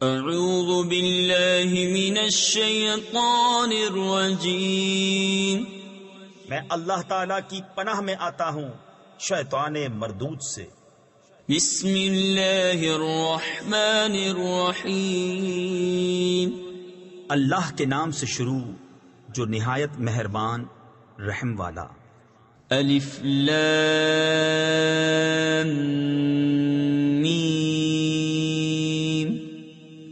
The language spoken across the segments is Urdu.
اعوذ باللہ من الشیطان الرجیم، میں اللہ تعالیٰ کی پناہ میں آتا ہوں شیطان مردود سے۔ بسم اللہ الرحمن الرحیم، اللہ کے نام سے شروع جو نہایت مہربان رحم والا۔ الف لام میم،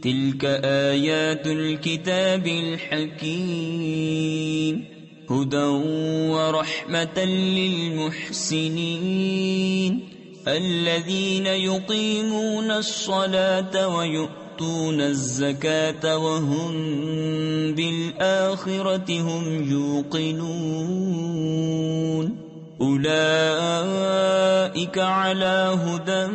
تلک آیات الكتاب الحکیم، هدى ورحمة للمحسنين الذين يقيمون الصلاة ويؤتون الزكاة وهم بالآخرة هم يوقنون أولئك على هدى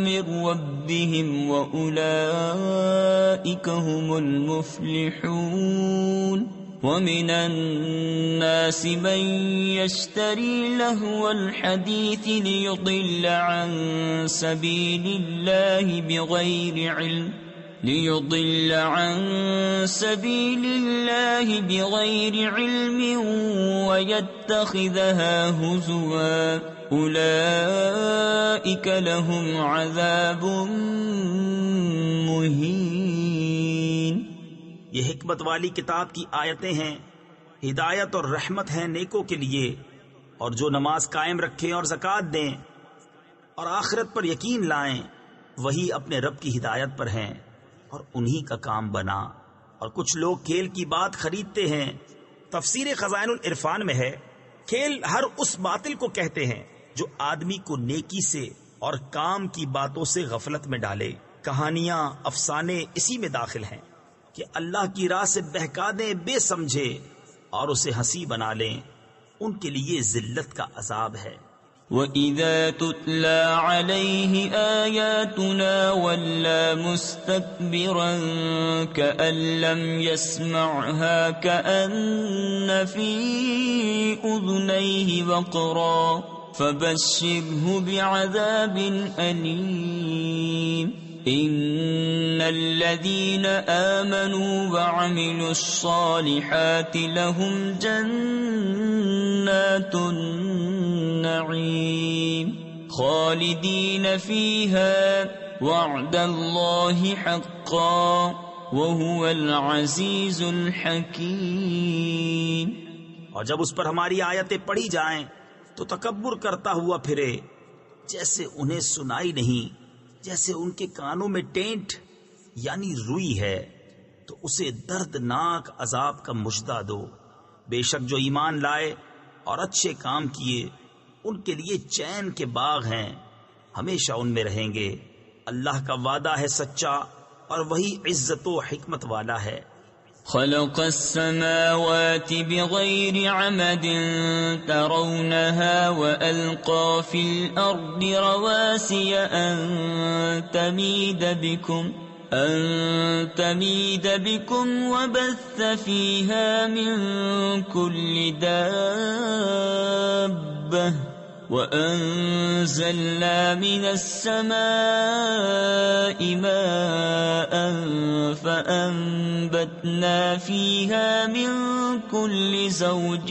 من ربهم وأولئك هم المفلحون ومن الناس من يشتري لهو الحديث ليضل عن سبيل الله بغير علم ويتخذها هزوا أولئك لهم عذاب مهين۔ یہ حکمت والی کتاب کی آیتیں ہیں، ہدایت اور رحمت ہیں نیکوں کے لیے، اور جو نماز قائم رکھیں اور زکوٰۃ دیں اور آخرت پر یقین لائیں وہی اپنے رب کی ہدایت پر ہیں اور انہی کا کام بنا۔ اور کچھ لوگ کھیل کی بات خریدتے ہیں۔ تفسیر خزائن العرفان میں ہے، کھیل ہر اس باطل کو کہتے ہیں جو آدمی کو نیکی سے اور کام کی باتوں سے غفلت میں ڈالے۔ کہانیاں، افسانے اسی میں داخل ہیں کہ اللہ کی راہ سے بہکا دیں بے سمجھے اور اسے ہنسی بنا لیں، ان کے لیے ذلت کا عذاب ہے۔ وَإِذَا تُتْلَى عَلَيْهِ آيَاتُنَا وَلَّى مُسْتَكْبِرًا كَأَن لَّمْ يَسْمَعْهَا كَأَنَّ فِي أُذُنَيْهِ وَقْرًا فَبَشِّرْهُ بِعَذَابٍ أَلِيمٍ۔ ان الذين آمنوا وعملوا الصالحات لهم جنات النعيم خالدين فيها وعد الله حقا وهو العزيز الحكيم۔ اور جب اس پر ہماری آیتیں پڑھی جائیں تو تکبر کرتا ہوا پھرے، جیسے انہیں سنائی نہیں، جیسے ان کے کانوں میں ٹینٹ یعنی روئی ہے، تو اسے دردناک عذاب کا مژدہ دو۔ بے شک جو ایمان لائے اور اچھے کام کیے ان کے لیے چین کے باغ ہیں، ہمیشہ ان میں رہیں گے۔ اللہ کا وعدہ ہے سچا اور وہی عزت و حکمت والا ہے۔ خلق السماوات بغير عمد ترونها وألقى في الأرض رواسي أن تميد بكم وبث فيها من كل دابة وأنزلنا من السماء ماء فأنبتنا فيها من كل زوج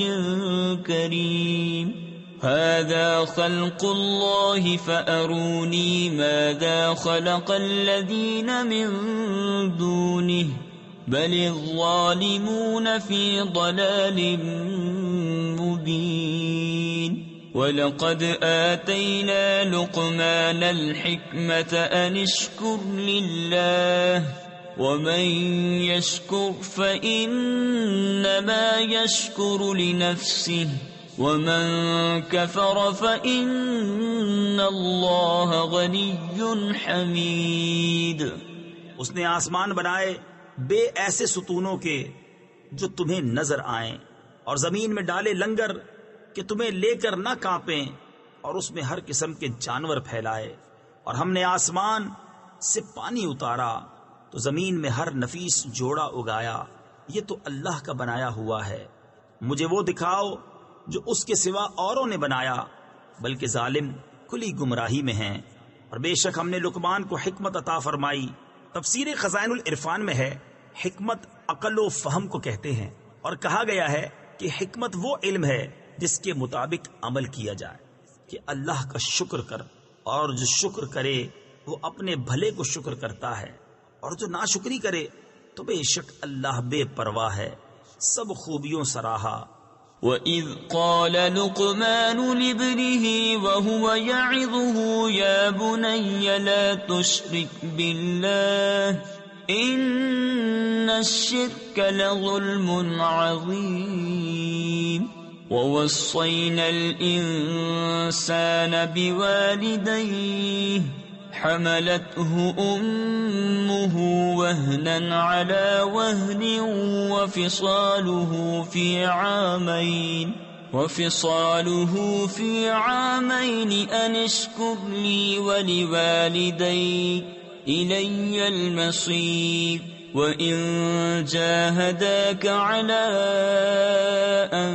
كريم هذا خلق الله فأروني ماذا خلق الذين من دونه بل الظالمون في ضلال مبين۔ وَلَقَدْ آتَيْنَا لُقْمَانَ الْحِكْمَةَ أَنِ اشْكُرْ لِلَّهِ وَمَنْ يَشْكُرْ فَإِنَّمَا يَشْكُرُ لِنَفْسِهِ وَمَنْ كَفَرَ فَإِنَّ اللَّهَ غَنِيٌّ حَمِيدٌ۔ اس نے آسمان بنائے بے ایسے ستونوں کے جو تمہیں نظر آئیں، اور زمین میں ڈالے لنگر کہ تمہیں لے کر نہ کانپیں، اور اس میں ہر قسم کے جانور پھیلائے، اور ہم نے آسمان سے پانی اتارا تو زمین میں ہر نفیس جوڑا اگایا، یہ تو اللہ کا بنایا ہوا ہے، مجھے وہ دکھاؤ جو اس کے سوا اوروں نے بنایا، بلکہ ظالم کھلی گمراہی میں ہیں۔ اور بے شک ہم نے لقمان کو حکمت عطا فرمائی تفسیر خزائن العرفان میں ہے حکمت عقل و فہم کو کہتے ہیں، اور کہا گیا ہے کہ حکمت وہ علم ہے جس کے مطابق عمل کیا جائے کہ اللہ کا شکر کر، اور جو شکر کرے وہ اپنے بھلے کو شکر کرتا ہے، اور جو ناشکری کرے تو بے شک اللہ بے پرواہ ہے، سب خوبیوں سراہا۔ وَإِذْ قَالَ لُقْمَانُ لِابْنِهِ وَهُوَ يَعِظُهُ يَا بُنَيَّ لَا تُشْرِكْ بِاللَّهِ إِنَّ الشِّرْكَ لَظُلْمٌ عَظِيمٌ وَوَصَّيْنَا الْإِنسَانَ بِوَالِدَيْهِ حملته أمه وهنا على وهن وفصاله في عامين أن اشكر لي ولوالديك إلي المصير وإن جاهداك على أن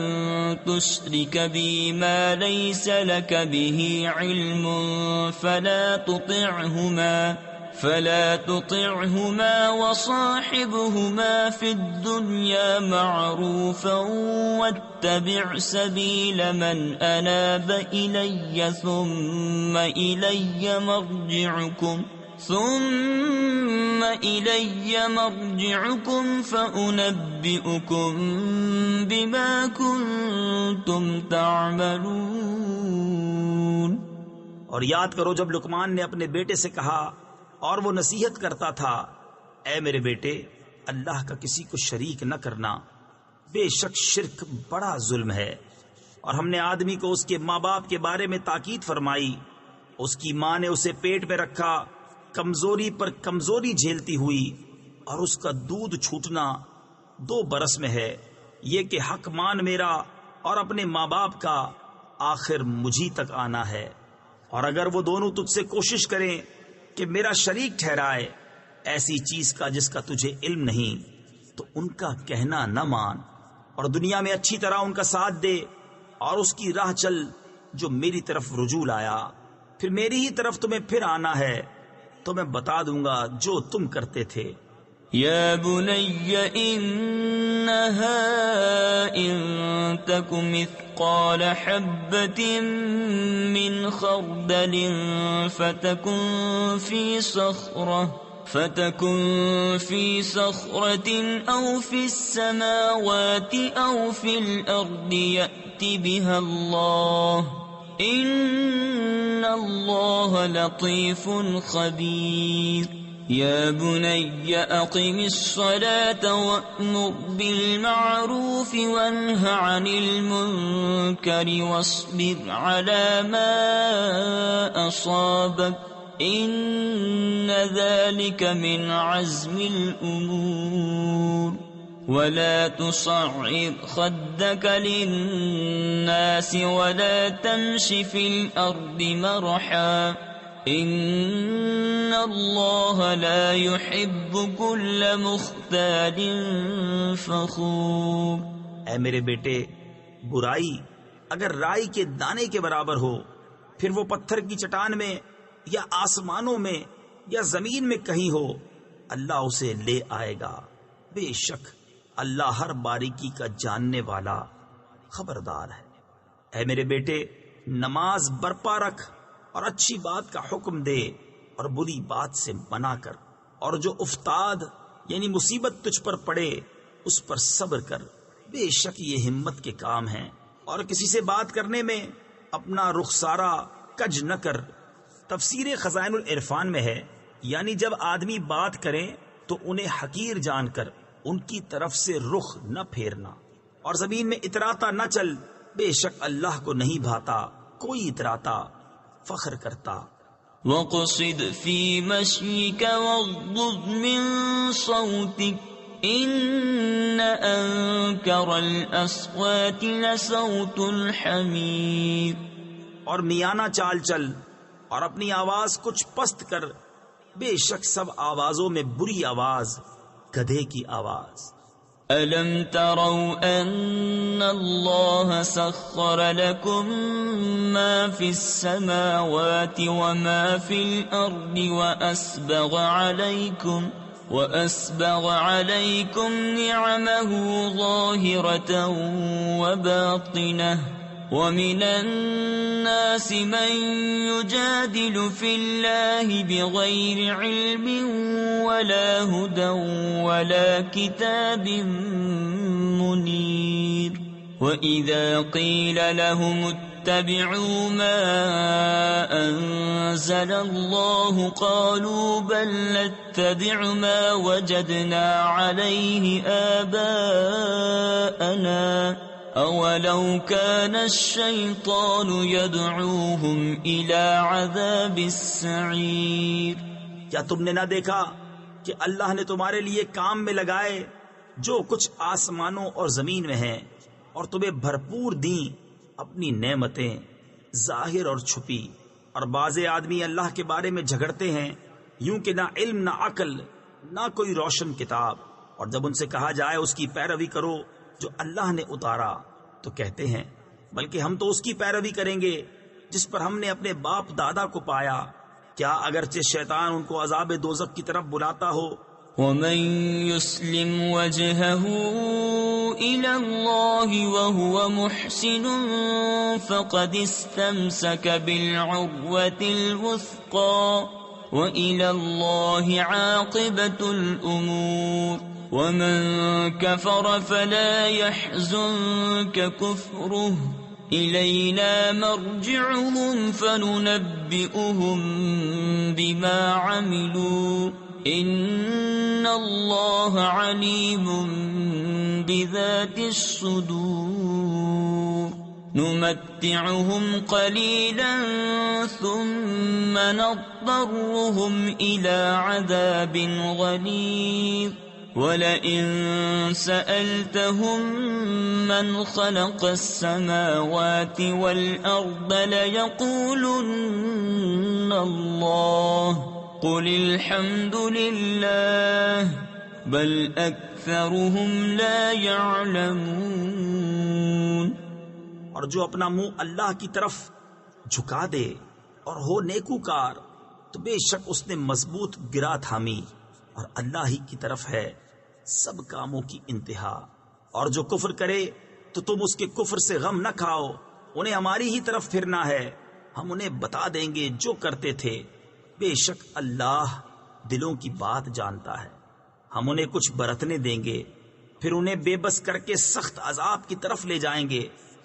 تشرك بي ما ليس لك به علم فلا تطعهما وصاحبهما في الدنيا معروفا واتبع سبيل من أناب إلي ثم إلي مرجعكم فأنبئكم بما كنتم تعملون۔ اور یاد کرو جب لقمان نے اپنے بیٹے سے کہا اور وہ نصیحت کرتا تھا، اے میرے بیٹے، اللہ کا کسی کو شریک نہ کرنا، بے شک شرک بڑا ظلم ہے۔ اور ہم نے آدمی کو اس کے ماں باپ کے بارے میں تاکید فرمائی، اس کی ماں نے اسے پیٹ میں رکھا، کمزوری پر کمزوری جھیلتی ہوئی، اور اس کا دودھ چھوٹنا 2 برس میں ہے، یہ کہ حق مان میرا اور اپنے ماں باپ کا، آخر مجھی تک آنا ہے۔ اور اگر وہ دونوں تجھ سے کوشش کریں کہ میرا شریک ٹھہرائے ایسی چیز کا جس کا تجھے علم نہیں، تو ان کا کہنا نہ مان، اور دنیا میں اچھی طرح ان کا ساتھ دے، اور اس کی راہ چل جو میری طرف رجوع لایا، پھر میری ہی طرف تمہیں پھر آنا ہے تو میں بتا دوں گا جو تم کرتے تھے۔ يا بني إنها إن تك مثقال حبة من خردل فتكن في صخرة أو في السماوات أو في الأرض يأت بها الله إن الله لطيف خبير يا بني أقم الصلاة وأمر بالمعروف وانه عن المنكر واصبر على ما أصابك إن ذلك من عزم الأمور ولا تصعر خدك للناس ولا تمش في الأرض مرحا إن الله لا يحب كل مختال فخور۔ اے میرے بیٹے، برائی اگر رائی کے دانے کے برابر ہو، پھر وہ پتھر کی چٹان میں یا آسمانوں میں یا زمین میں کہیں ہو، اللہ اسے لے آئے گا، بے شک اللہ ہر باریکی کا جاننے والا خبردار ہے۔ اے میرے بیٹے، نماز برپا رکھ اور اچھی بات کا حکم دے اور بری بات سے منع کر، اور جو افتاد یعنی مصیبت تجھ پر پڑے اس پر صبر کر، بے شک یہ ہمت کے کام ہیں۔ اور کسی سے بات کرنے میں اپنا رخسارہ کج نہ کر۔ تفسیر خزائن العرفان میں ہے یعنی جب آدمی بات کریں تو انہیں حقیر جان کر ان کی طرف سے رخ نہ پھیرنا، اور زمین میں اتراتا نہ چل، بے شک اللہ کو نہیں بھاتا کوئی اتراتا فخر کرتا۔ وَقْصِدْ فِي مَشْيِكَ وَاغْضُضْ مِنْ صَوْتِكَ إِنَّ أَنْكَرَ الْأَصْوَاتِ لَصَوْتُ الْحَمِيرِ۔ اور میانہ چال چل اور اپنی آواز کچھ پست کر، بے شک سب آوازوں میں بری آواز گدھے کی آواز۔ أَلَمْ تَرَوْا أَنَّ اللَّهَ سَخَّرَ لَكُم مَّا فِي السَّمَاوَاتِ وَمَا فِي الْأَرْضِ وَأَسْبَغَ عَلَيْكُمْ نِعَمَهُ ظَاهِرَةً وَبَاطِنَةً وَمِنَ النَّاسِ مَن يُجَادِلُ فِي اللَّهِ بِغَيْرِ عِلْمٍ وَلَا هُدًى وَلَا كِتَابٍ مُنِيرٍ وَإِذَا قِيلَ لَهُمُ اتَّبِعُوا مَا أَنزَلَ اللَّهُ قَالُوا بَل نَّتَّبِعُ مَا وَجَدْنَا عَلَيْهِ آبَاءَنَا أَوَلَوْ كَانَ الشَّيْطَانُ يَدْعُوهُمْ إِلَى عَذَابِ السَّعِيرِ کیا تم نے نہ دیکھا کہ اللہ نے تمہارے لیے کام میں لگائے جو کچھ آسمانوں اور زمین میں ہیں، اور تمہیں بھرپور دیں اپنی نعمتیں ظاہر اور چھپی، اور بعض آدمی اللہ کے بارے میں جھگڑتے ہیں یوں کہ نہ علم نہ عقل نہ کوئی روشن کتاب، اور جب ان سے کہا جائے اس کی پیروی کرو جو اللہ نے اتارا تو کہتے ہیں بلکہ ہم تو اس کی پیروی کریں گے جس پر ہم نے اپنے باپ دادا کو پایا، کیا اگرچہ شیطان ان کو عذاب دوزخ کی طرف بلاتا ہو۔ وَمَن يُسْلِمْ وَجْهَهُ إِلَى اللَّهِ وَهُوَ مُحْسِنٌ فَقَدِ اسْتَمْسَكَ بِالْعُرْوَةِ الْوُثْقَى وَإِلَى اللَّهِ عَاقِبَةُ الْأُمُورِ وَمَن كَفَرَ فَلَا يَحْزُنكَ كُفْرُهُ إِلَيْنَا مَرْجِعُهُمْ فَنُنَبِّئُهُم بِمَا عَمِلُوا إِنَّ اللَّهَ عَلِيمٌ بِذَاتِ الصُّدُورِ نُمَتِّعُهُمْ قَلِيلًا ثُمَّ نَضْطَرُّهُمْ إِلَى عَذَابٍ غَلِيظٍ وَلَئِن سَأَلْتَهُم مَّنْ خَلَقَ السَّمَاوَاتِ وَالْأَرْضَ لَيَقُولُنَّ اللَّهُ قُلِ الْحَمْدُ لِلَّهِ بَلْ أَكْثَرُهُمْ لَا يَعْلَمُونَ اور جو اپنا منہ اللہ کی طرف جھکا دے اور ہو نیکوکار تو بے شک اس نے مضبوط گرا تھامی، اور اللہ ہی کی طرف ہے سب کاموں کی انتہا۔ اور جو کفر کرے تو تم اس کے کفر سے غم نہ کھاؤ، انہیں ہماری ہی طرف پھرنا ہے، ہم انہیں بتا دیں گے جو کرتے تھے، بے شک اللہ دلوں کی بات جانتا ہے۔ ہم انہیں کچھ برتنے دیں گے، پھر انہیں بے بس کر کے سخت عذاب کی طرف لے جائیں گے۔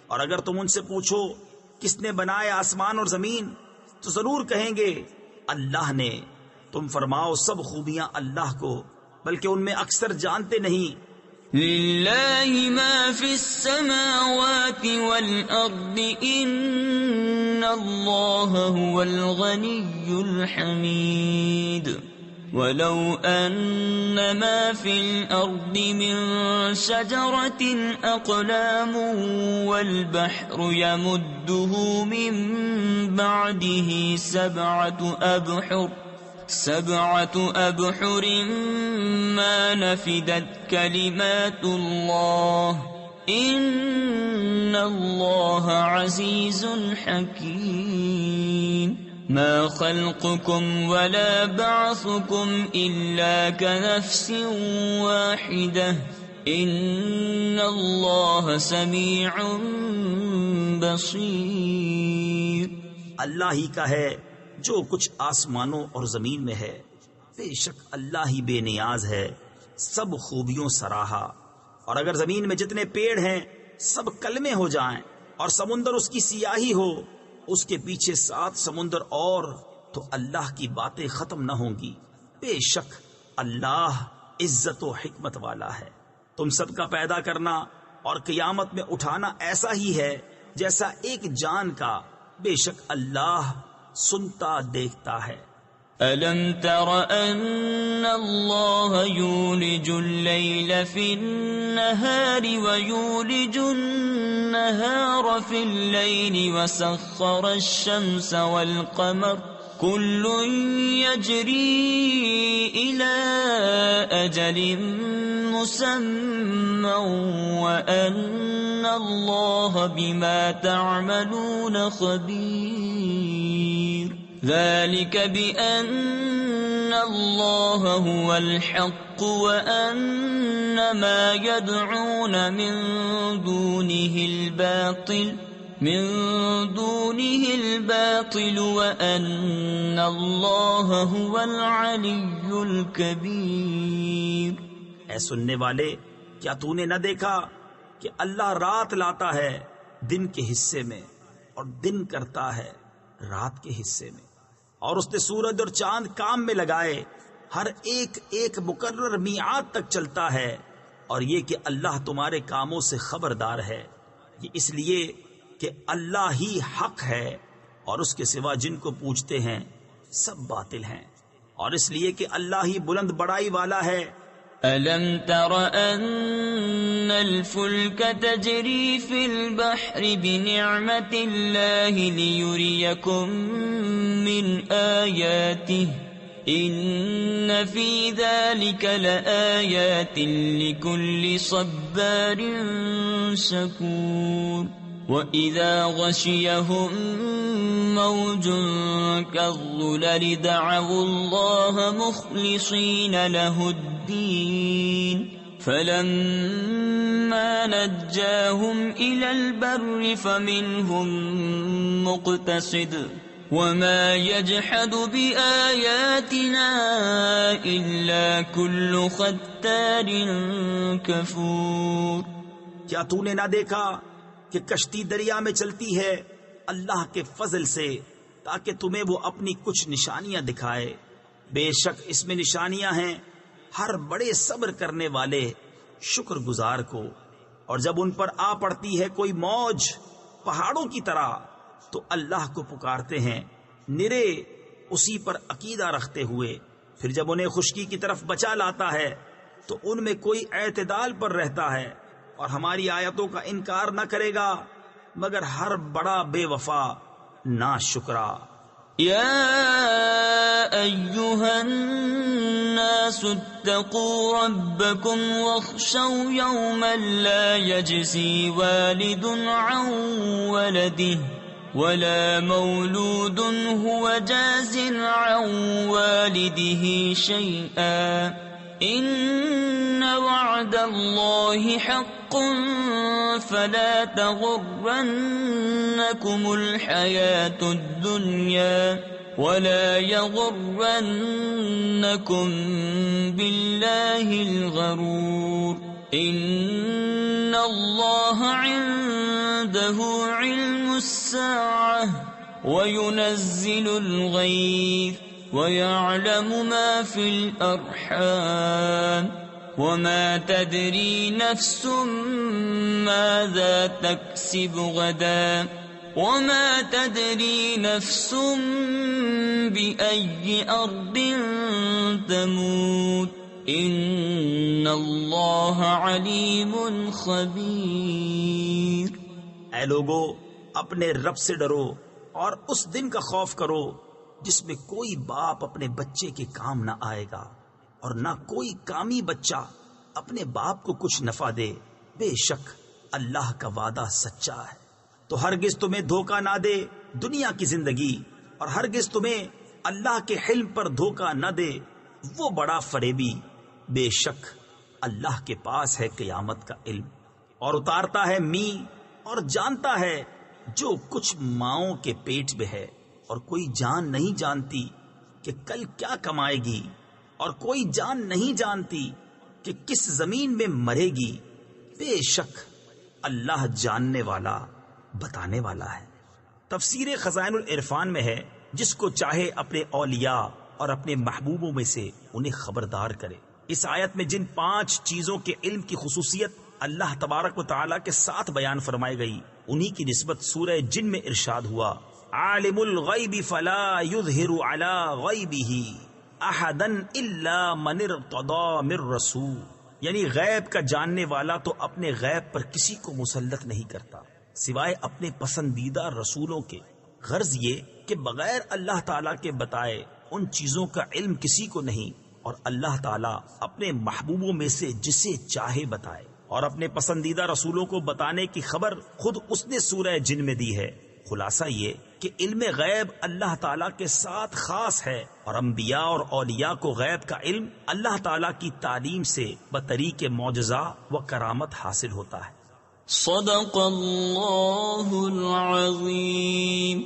اور اگر تم ان سے پوچھو کس نے بنائے آسمان اور زمین تو ضرور کہیں گے اللہ نے۔ تم فرماؤ سب خوبیاں اللہ کو، بلکہ ان میں اکثر جانتے نہیں۔ لِلَّهِ مَا فِي السَّمَاوَاتِ وَالْأَرْضِ إِنَّ اللَّهَ هُوَ الْغَنِيُّ الْحَمِيدُ وَلَوْ أَنَّ مَا فِي الْأَرْضِ مِن شَجَرَةٍ أَقْلَامٌ وَالْبَحْرُ يَمُدُّهُ مِن بَعْدِهِ سَبْعَةُ أَبْحُرٍ مَا نَفِدَتْ كَلِمَاتُ اللَّهِ إِنَّ اللَّهَ عَزِيزٌ حَكِيمٌ مَا خَلْقُكُمْ وَلَا بَعْثُكُمْ إِلَّا كَنَفْسٍ وَاحِدَةٍ إِنَّ اللَّهَ سَمِيعٌ بَصِيرٌ اللہ ہی کا ہے جو کچھ آسمانوں اور زمین میں ہے، بے شک اللہ ہی بے نیاز ہے، سب خوبیوں سراہا۔ اور اگر زمین میں جتنے پیڑ ہیں سب کلمے ہو جائیں اور سمندر اس کی سیاہی ہو، اس کے پیچھے 7 سمندر اور، تو اللہ کی باتیں ختم نہ ہوں گی۔ بے شک اللہ عزت و حکمت والا ہے۔ تم سب کا پیدا کرنا اور قیامت میں اٹھانا ایسا ہی ہے جیسا ایک جان کا، بے شک اللہ سنتا دیکھتا ہے۔ أَلَمْ تَرَ أَنَّ اللَّهَ يُولِجُ اللَّيْلَ فِي النَّهَارِ وَيُولِجُ النَّهَارَ فِي اللَّيْلِ وَسَخَّرَ الشَّمْسَ وَالْقَمَرَ كُلٌّ يَجْرِي إِلَى أَجَلٍ مسمى وأن الله بما تعملون خبير ذلك بأن الله هو الحق وأن ما يدعون من دونه الباطل وأن الله هو العلي الكبير۔ اے سننے والے، کیا تو نے نہ دیکھا کہ اللہ رات لاتا ہے دن کے حصے میں اور دن کرتا ہے رات کے حصے میں، اور اس نے سورج اور چاند کام میں لگائے، ہر ایک ایک مقرر میعاد تک چلتا ہے، اور یہ کہ اللہ تمہارے کاموں سے خبردار ہے۔ یہ اس لیے کہ اللہ ہی حق ہے اور اس کے سوا جن کو پوجتے ہیں سب باطل ہیں، اور اس لیے کہ اللہ ہی بلند بڑائی والا ہے۔ أَلَمْ تَرَ أَنَّ الْفُلْكَ تَجْرِي فِي الْبَحْرِ بِنِعْمَةِ اللَّهِ لِيُرِيَكُم مِّنْ آيَاتِهِ إِنَّ فِي ذَلِكَ لَآيَاتٍ لِكُلِّ صَبَّارٍ شَكُورٍ وَإِذَا غَشِيَهُم مَّوْجٌ كَالظُّلَلِ دَعَوُا اللَّهَ مُخْلِصِينَ لَهُ الدِّينَ فَلَمَّا نَجَّاهُمْ إِلَى الْبَرِّ فَمِنْهُم مُّقْتَصِدٌ وَمَا يَجْحَدُ بِآيَاتِنَا إِلَّا كُلُّ خَتَّارٍ كَفُورٍ۔ کیا تو نے نہ دیکھا کہ کشتی دریا میں چلتی ہے اللہ کے فضل سے تاکہ تمہیں وہ اپنی کچھ نشانیاں دکھائے؟ بے شک اس میں نشانیاں ہیں ہر بڑے صبر کرنے والے شکر گزار کو، اور جب ان پر آ پڑتی ہے کوئی موج پہاڑوں کی طرح تو اللہ کو پکارتے ہیں نرے اسی پر عقیدہ رکھتے ہوئے، پھر جب انہیں خشکی کی طرف بچا لاتا ہے تو ان میں کوئی اعتدال پر رہتا ہے اور ہماری آیتوں کا انکار نہ کرے گا مگر ہر بڑا بے وفا ناشکرا۔ يا أيها الناس اتقوا ربكم واخشوا يوما لا يجزي والد عن ولده ولا مولود هو جاز عن والده شيئا إن وعد الله حق فلا تغرنكم الحياة الدنيا ولا يغرنكم بالله الغرور إن الله عنده علم الساعة وينزل الغيث ويعلم ما في الأرحام وما تدري نفس ماذا تكسب غدا وما تدري نفس بأي أرض تموت إن الله عليم خبير۔ اے لوگو، اپنے رب سے ڈرو اور اس دن کا خوف کرو جس میں کوئی باپ اپنے بچے کے کام نہ آئے گا اور نہ کوئی کامی بچہ اپنے باپ کو کچھ نفع دے۔ بے شک اللہ کا وعدہ سچا ہے، تو ہرگز تمہیں دھوکہ نہ دے دنیا کی زندگی، اور ہرگز تمہیں اللہ کے حلم پر دھوکہ نہ دے وہ بڑا فریبی۔ بے شک اللہ کے پاس ہے قیامت کا علم، اور اتارتا ہے می اور جانتا ہے جو کچھ ماؤں کے پیٹ میں ہے، اور کوئی جان نہیں جانتی کہ کل کیا کمائے گی، اور کوئی جان نہیں جانتی کہ کس زمین میں مرے گی۔ بے شک اللہ جاننے والا بتانے والا ہے۔ تفسیر خزائن العرفان میں ہے جس کو چاہے اپنے اولیاء اور اپنے محبوبوں میں سے انہیں خبردار کرے۔ اس آیت میں جن 5 چیزوں کے علم کی خصوصیت اللہ تبارک و تعالیٰ کے ساتھ بیان فرمائی گئی انہی کی نسبت سورہ جن میں ارشاد ہوا عالم الغیب فلا یظہر علی غیبہ احدا الا من ارتضی من رسول، یعنی غیب کا جاننے والا تو اپنے غیب پر کسی کو مسلط نہیں کرتا سوائے اپنے پسندیدہ رسولوں کے۔ غرض یہ کہ بغیر اللہ تعالیٰ کے بتائے ان چیزوں کا علم کسی کو نہیں اور اللہ تعالیٰ اپنے محبوبوں میں سے جسے چاہے بتائے، اور اپنے پسندیدہ رسولوں کو بتانے کی خبر خود اس نے سورہ جن میں دی ہے۔ خلاصہ یہ کہ علم غیب اللہ تعالیٰ کے ساتھ خاص ہے، اور انبیاء اور اولیاء کو غیب کا علم اللہ تعالیٰ کی تعلیم سے بطریق معجزہ و کرامت حاصل ہوتا ہے۔ صدق اللہ العظیم۔